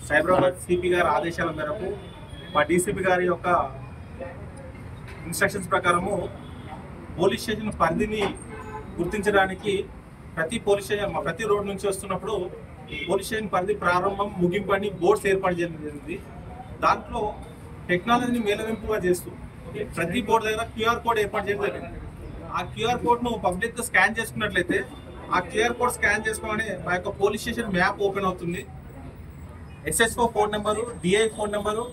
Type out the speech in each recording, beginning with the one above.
Cyberabad CP గారి ఆదేశాల మేరకు మా డీసీపీ గారి యొక్క ఇన్స్ట్రక్షన్స్ ప్రకారము పోలీస్ స్టేషన్ పరిధిని గుర్తించడానికి ప్రతి రోడ్ నుంచి వస్తున్నప్పుడు పోలీస్ స్టేషన్ పరిధి ప్రారంభం ముగింపు అని బోర్డ్స్ ఏర్పాటు చేయడం జరిగింది. దాంట్లో టెక్నాలజీని మేలవింపుగా చేస్తూ ప్రతి బోర్డు దగ్గర క్యూఆర్ కోడ్ ఏర్పాటు చేయడం జరిగింది. ఆ క్యూఆర్ కోడ్ను పబ్లిక్గా స్కాన్ చేసుకున్నట్లయితే ఆ క్యూఆర్ కోడ్ స్కాన్ చేసుకోగానే మా యొక్క పోలీస్ స్టేషన్ మ్యాప్ ఓపెన్ అవుతుంది. SSO phone number, DI phone number,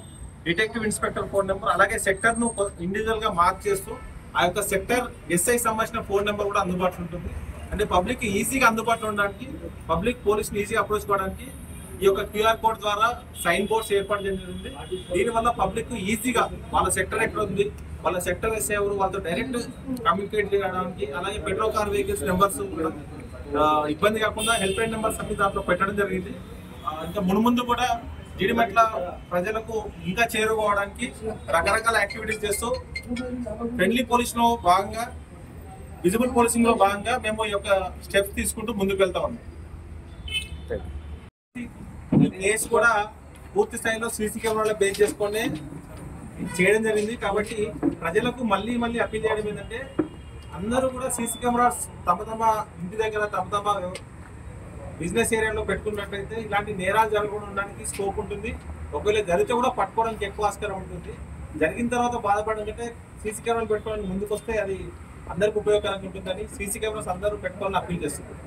detective inspector phone number, అలాగే సెక్టర్ను ఇండివిజువల్గా మార్క్ చేస్తూ ఆ యొక్క సెక్టర్ ఎస్ఐ సంబంధించిన ఫోన్ నెంబర్ కూడా అందుబాటులో ఉంటుంది. అంటే పబ్లిక్ ఈజీగా అందుబాటులో ఉండడానికి, పబ్లిక్ పోలీస్ని ఈజీగా అప్రోచ్ కావడానికి ఈ యొక్క క్యూఆర్ కోడ్ ద్వారా సైన్ బోర్డ్స్ ఏర్పాటు చేయడం జరిగింది. దీనివల్ల పబ్లిక్ ఈజీగా వాళ్ళ సెక్టర్ ఎక్కడ ఉంది, వాళ్ళ సెక్టర్ ఎస్ఐ ఎవరు, వాళ్ళతో డైరెక్ట్ కమ్యూనికేట్ చేయడానికి, అలాగే పెట్రోల్ కార్ వెహికల్స్ నెంబర్స్ ఇబ్బంది కాకుండా హెల్ప్ లైన్ నెంబర్స్ అన్ని దాంట్లో పెట్టడం జరిగింది. ఇంకా మున్ముందు కూడా జీడిమెట్ల ప్రజలకు ఇంకా చేరుకోవడానికి రకరకాల యాక్టివిటీస్ చేస్తూ ఫ్రెండ్లీ పోలీస్లో భాగంగా, విజిబుల్ పోలీసింగ్ లో భాగంగా మేము ఈ యొక్క స్టెప్స్ తీసుకుంటూ ముందుకు వెళ్తా ఉన్నాం. ఈ కేసు కూడా పూర్తి స్థాయిలో సీసీ కెమెరాలో బేస్ చేసుకొని చేయడం జరిగింది. కాబట్టి ప్రజలకు మళ్ళీ అప్పీల్ చేయడం ఏంటంటే అందరూ కూడా సీసీ కెమెరాస్ తమ ఇంటి దగ్గర తమ బిజినెస్ ఏరియాలో పెట్టుకున్నట్లయితే ఇలాంటి నేరాలు జరగకుండా ఉండడానికి స్కోప్ ఉంటుంది. ఒకవేళ జరిగితే కూడా పట్టుకోవడానికి ఎక్కువ ఆస్కారం ఉంటుంది. జరిగిన తర్వాత బాధపడడం కంటే సీసీ కెమెరాలు పెట్టుకోవడానికి ముందుకు వస్తే అది అందరికి ఉపయోగకరంగా ఉంటుందని సీసీ కెమెరాస్ అందరూ పెట్టుకోవాలని అప్పీల్ చేస్తున్నారు.